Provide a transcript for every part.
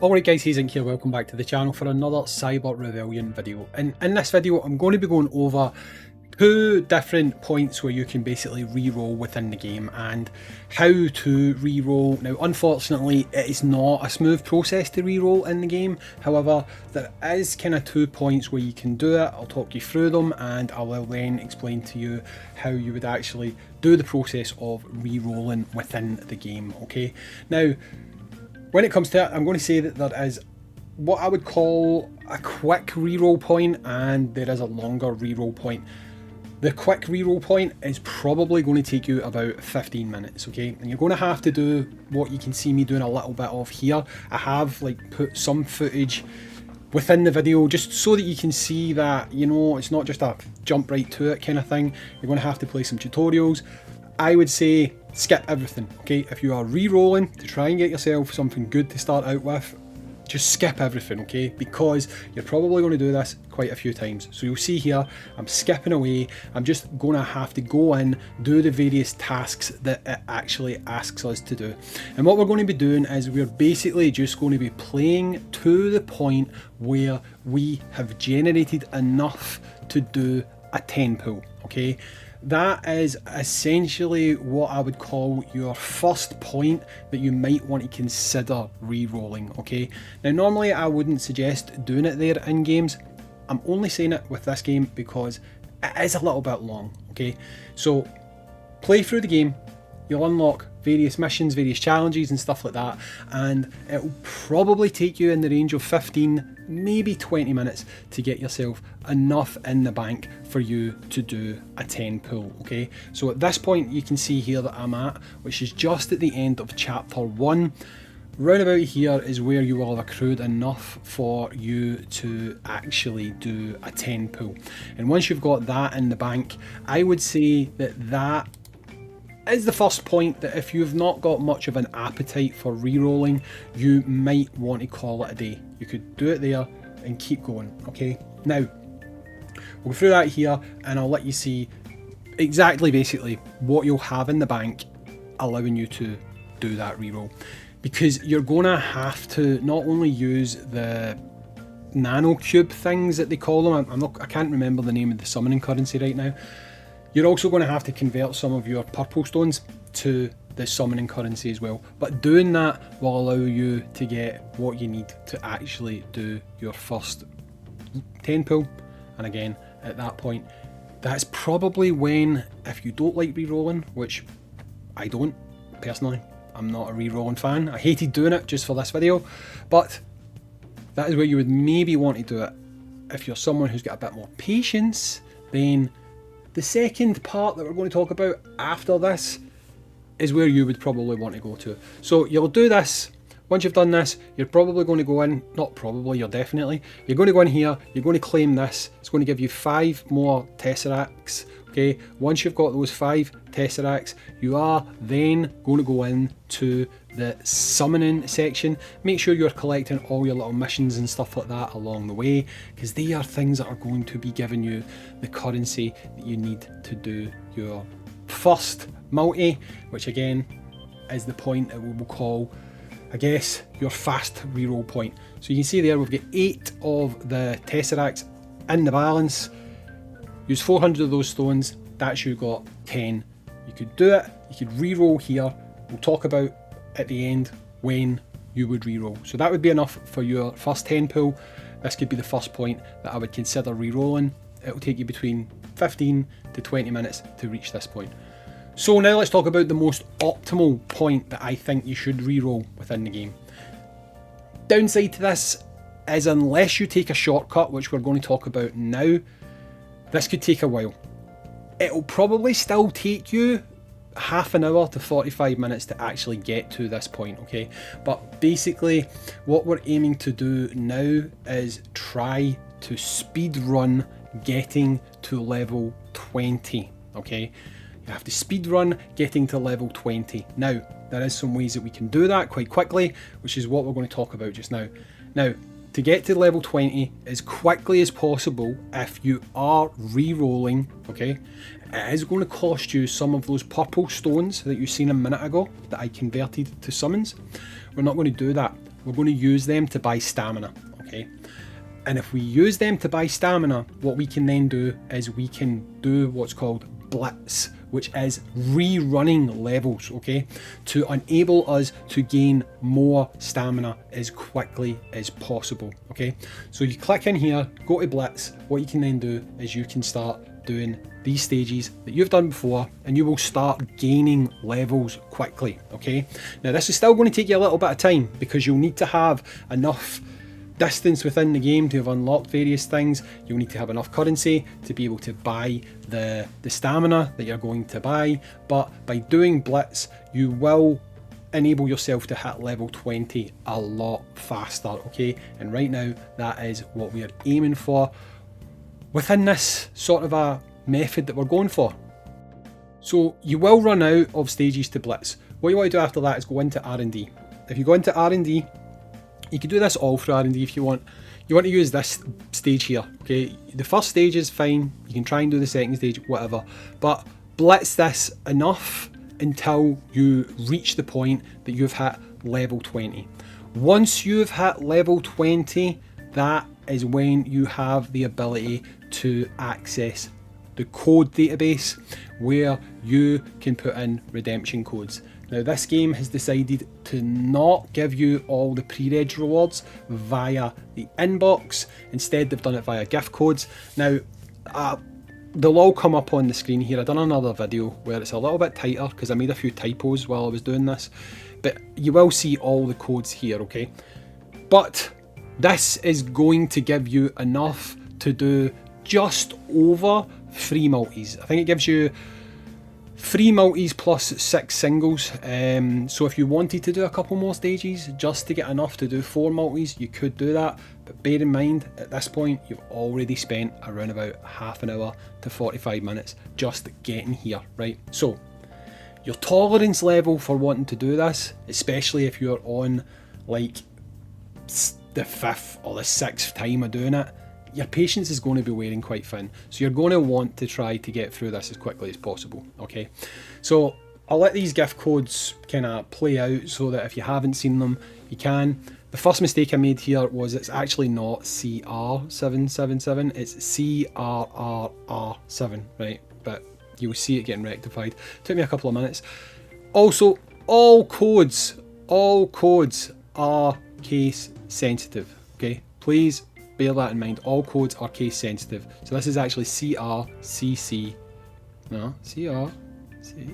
Alright guys, Zinc here, welcome back to the channel for another Cyber Rebellion video. And in this video I'm going to be going over two different points where you can basically re-roll within the game and how to re-roll. Now unfortunately it is not a smooth process to re-roll in the game, however there is kind of 2 points where you can do it. I'll talk you through them and I will then explain to you how you would actually do the process of re-rolling within the game. Okay, now when it comes to it, I'm going to say that there is what I would call a quick reroll point and there is a longer reroll point. The quick reroll point is probably going to take you about 15 minutes, okay? And you're going to have to do what you can see me doing a little bit of here. I have put some footage within the video just so that you can see that, you know, it's not just a jump right to it kind of thing. You're going to have to play some tutorials. I would say skip everything, okay? If you are re-rolling to try and get yourself something good to start out with, just skip everything, okay? Because you're probably going to do this quite a few times. So you'll see here, I'm skipping away. I'm just going to have to go in, do the various tasks that it actually asks us to do. And what we're going to be doing is we're basically just going to be playing to the point where we have generated enough to do a 10 pull, okay? That is essentially what I would call your first point that you might want to consider re-rolling, okay? Now normally I wouldn't suggest doing it there in games. I'm only saying it with this game because it is a little bit long, okay? So play through the game, you'll unlock various missions, various challenges and stuff like that, and it will probably take you in the range of 15, maybe 20 minutes to get yourself enough in the bank for you to do a 10 pull, okay? So at this point you can see here that I'm at, which is just at the end of chapter 1. Round about here is where you will have accrued enough for you to actually do a 10 pull. And once you've got that in the bank, I would say that that is the first point that if you've not got much of an appetite for re-rolling, you might want to call it a day. You could do it there and keep going, okay? Now, we'll go through that here and I'll let you see exactly basically what you'll have in the bank allowing you to do that re-roll. Because you're gonna have to not only use the nano cube things that they call them, I can't remember the name of the summoning currency right now. You're also going to have to convert some of your purple stones to the summoning currency as well. But doing that will allow you to get what you need to actually do your first 10 pull. And again, at that point, that's probably when, if you don't like re-rolling, which I don't personally, I'm not a re-rolling fan. I hated doing it just for this video, but that is where you would maybe want to do it. If you're someone who's got a bit more patience, then the second part that we're going to talk about after this is where you would probably want to go to. So you'll do this. Once you've done this, you're probably going to go in, not probably, you're definitely, you're going to go in here, you're going to claim this. It's going to give you 5 more Tesseracts, okay? Once you've got those 5 Tesseracts, you are then going to go in to the summoning section. Make sure you're collecting all your little missions and stuff like that along the way, because they are things that are going to be giving you the currency that you need to do your first multi, which again is the point that we will call, I guess, your fast reroll point. So you can see there we've got 8 of the Tesseracts in the balance. Use 400 of those stones, that's you got 10. You could do it, you could reroll here. We'll talk about at the end when you would reroll. So that would be enough for your first 10 pull. This could be the first point that I would consider rerolling. It'll take you between 15 to 20 minutes to reach this point. So now let's talk about the most optimal point that I think you should reroll within the game. Downside to this is unless you take a shortcut, which we're going to talk about now, this could take a while. It'll probably still take you half an hour to 45 minutes to actually get to this point, okay? But basically what we're aiming to do now is try to speed run getting to level 20, okay? You have to speed run getting to level 20. Now, there is some ways that we can do that quite quickly, which is what we're going to talk about just now. Now, to get to level 20 as quickly as possible, if you are re-rolling, okay, it is going to cost you some of those purple stones that you've seen a minute ago that I converted to summons. We're not going to do that. we're going to use them to buy stamina, okay? And if we use them to buy stamina, what we can then do is we can do what's called Blitz, which is rerunning levels, okay, to enable us to gain more stamina as quickly as possible, okay? So you click in here, go to Blitz. What you can then do is you can start doing these stages that you've done before, and you will start gaining levels quickly, okay? Now this is still going to take you a little bit of time because you'll need to have enough distance within the game to have unlocked various things. You'll need to have enough currency to be able to buy the stamina that you're going to buy, but by doing Blitz you will enable yourself to hit level 20 a lot faster, okay? And right now that is what we are aiming for within this sort of a method that we're going for. So you will run out of stages to Blitz. What you want to do after that is go into R&D. If you go into R&D, you can do this all through R&D if you want. You want to use this stage here, okay? The first stage is fine. You can try and do the second stage, whatever. But Blitz this enough until you reach the point that you've hit level 20. Once you've hit level 20, that is when you have the ability to access the code database where you can put in redemption codes. Now this game has decided to not give you all the pre-reg rewards via the inbox. Instead they've done it via gift codes. Now they'll all come up on the screen here. I've done another video where it's a little bit tighter because I made a few typos while I was doing this, but you will see all the codes here, okay? But this is going to give you enough to do just over 3 multis. I think it gives you 3 multis plus 6 singles. So if you wanted to do a couple more stages just to get enough to do 4 multis, you could do that. But bear in mind, at this point, you've already spent around about half an hour to 45 minutes just getting here, right? So your tolerance level for wanting to do this, especially if you're on like the 5th or the 6th time of doing it, your patience is going to be wearing quite thin. So you're going to want to try to get through this as quickly as possible, okay? So I'll let these gift codes kind of play out so that if you haven't seen them, you can. The first mistake I made here was it's actually not CR777, it's CRRR7, right? But you'll see it getting rectified. Took me a couple of minutes. Also, all codes are case sensitive, okay? Please bear that in mind. All codes are case sensitive. So this is actually CRCC. No, CRC.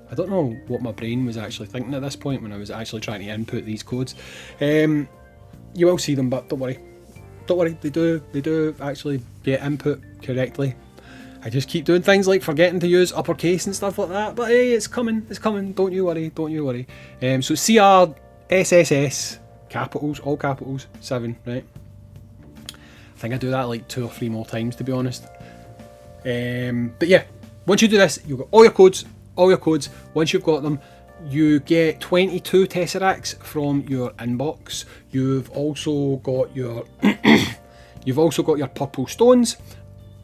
I don't know what my brain was actually thinking at this point when I was actually trying to input these codes. You will see them, but don't worry. Don't worry, they do actually get input correctly. I just keep doing things like forgetting to use uppercase and stuff like that, but hey, it's coming, don't you worry. So CRSSS, capitals, all capitals, 7, right? I think I do that like 2 or 3 more times, to be honest. But yeah, once you do this, you've got all your codes. Once you've got them, you get 22 Tesseracts from your inbox. You've also got your purple stones.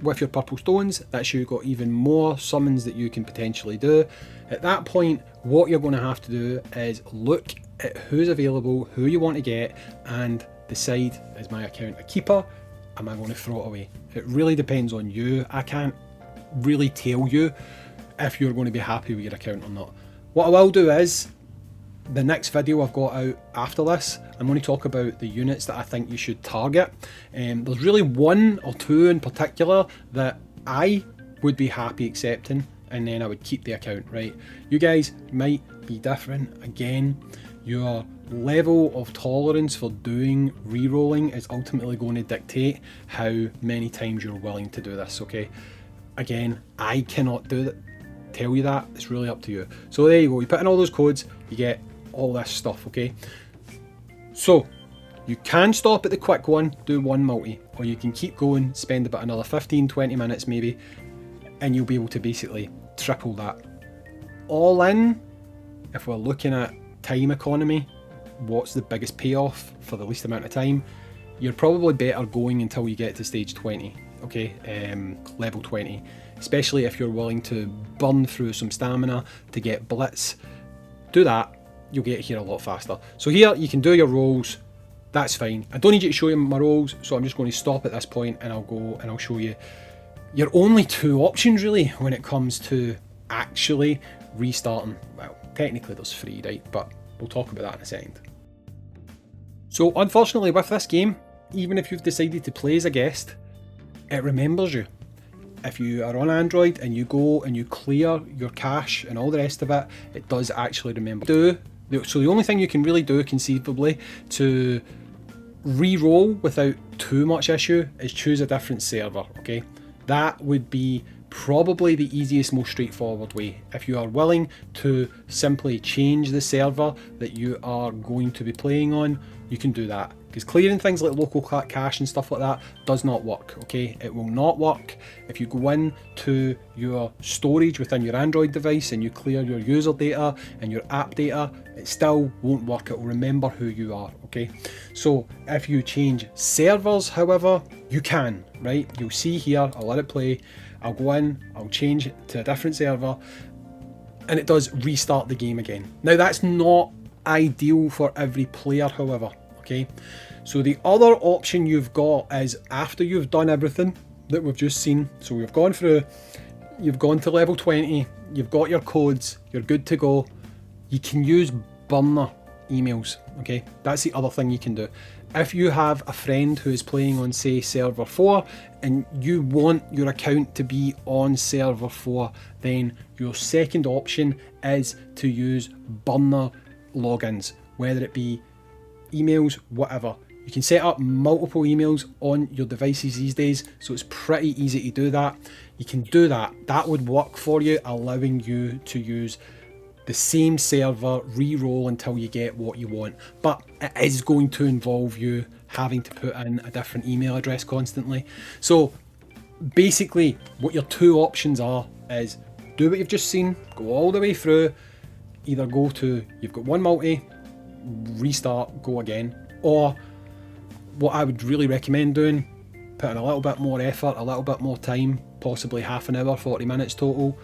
With your purple stones, that's you got even more summons that you can potentially do. At that point, what you're going to have to do is look at who's available, who you want to get, and decide, is my account a keeper? Am I going to throw it away? It really depends on you. I can't really tell you if you're going to be happy with your account or not. What I will do is, the next video I've got out after this, I'm going to talk about the units that I think you should target. There's really 1 or 2 in particular that I would be happy accepting, and then I would keep the account, right? You guys might be different. Again, your level of tolerance for doing re-rolling is ultimately going to dictate how many times you're willing to do this, okay? Again, I cannot tell you that. It's really up to you. So there you go. You put in all those codes, you get all this stuff, okay? So you can stop at the quick one, do 1 multi, or you can keep going, spend about another 15-20 minutes maybe, and you'll be able to basically triple that. All in, if we're looking at time economy, what's the biggest payoff for the least amount of time? You're probably better going until you get to stage 20, okay? Level 20, especially if you're willing to burn through some stamina to get Blitz. Do that. you'll get here a lot faster. So here you can do your rolls, that's fine. I don't need you to show you my rolls, so I'm just going to stop at this point and I'll go and I'll show you your only two options really when it comes to actually restarting. Well, technically there's three, right? But we'll talk about that in a second. So unfortunately with this game, even if you've decided to play as a guest, it remembers you. If you are on Android and you go and you clear your cache and all the rest of it, it does actually remember. So the only thing you can really do conceivably to re-roll without too much issue is choose a different server, okay? That would be probably the easiest, most straightforward way. If you are willing to simply change the server that you are going to be playing on, you can do that. Because clearing things like local cache and stuff like that does not work, okay? It will not work. If you go in to your storage within your Android device and you clear your user data and your app data, it still won't work. It will remember who you are, okay? So if you change servers, however, you can, right? You'll see here, I'll let it play. I'll go in, I'll change it to a different server, and it does restart the game again. Now that's not ideal for every player, however, okay? So the other option you've got is after you've done everything that we've just seen, so we've gone through, you've gone to level 20, you've got your codes, you're good to go, you can use burner emails, okay? That's the other thing you can do. If you have a friend who is playing on, say, server 4 and you want your account to be on server 4, then your second option is to use burner logins, whether it be emails, whatever. You can set up multiple emails on your devices these days, so it's pretty easy to do that. You can do that. That would work for you, allowing you to use the same server, re-roll until you get what you want. But it is going to involve you having to put in a different email address constantly. So basically what your two options are is do what you've just seen, go all the way through, either go to, you've got one multi, restart, go again, or what I would really recommend doing, put in a little bit more effort, a little bit more time, possibly half an hour, 40 minutes total,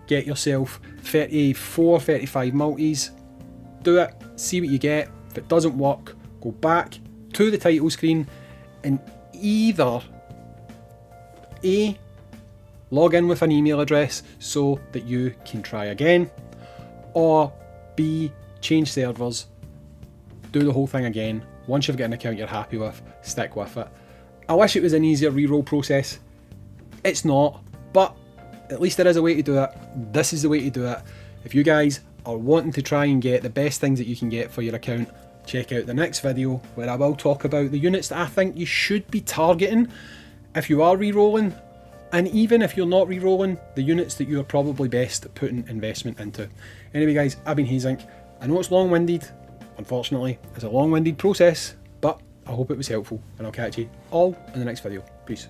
get yourself 34, 35 multis, do it, see what you get. If it doesn't work, go back to the title screen and either A, log in with an email address so that you can try again, or B, change servers, do the whole thing again. Once you've got an account you're happy with, stick with it. I wish it was an easier re-roll process. It's not, but at least there is a way to do it. This is the way to do it. If you guys are wanting to try and get the best things that you can get for your account, check out the next video where I will talk about the units that I think you should be targeting if you are re-rolling, and even if you're not re-rolling, the units that you are probably best putting investment into. Anyway guys, I've been Hazink. I know it's long-winded, unfortunately, it's a long-winded process, but I hope it was helpful, and I'll catch you all in the next video. Peace.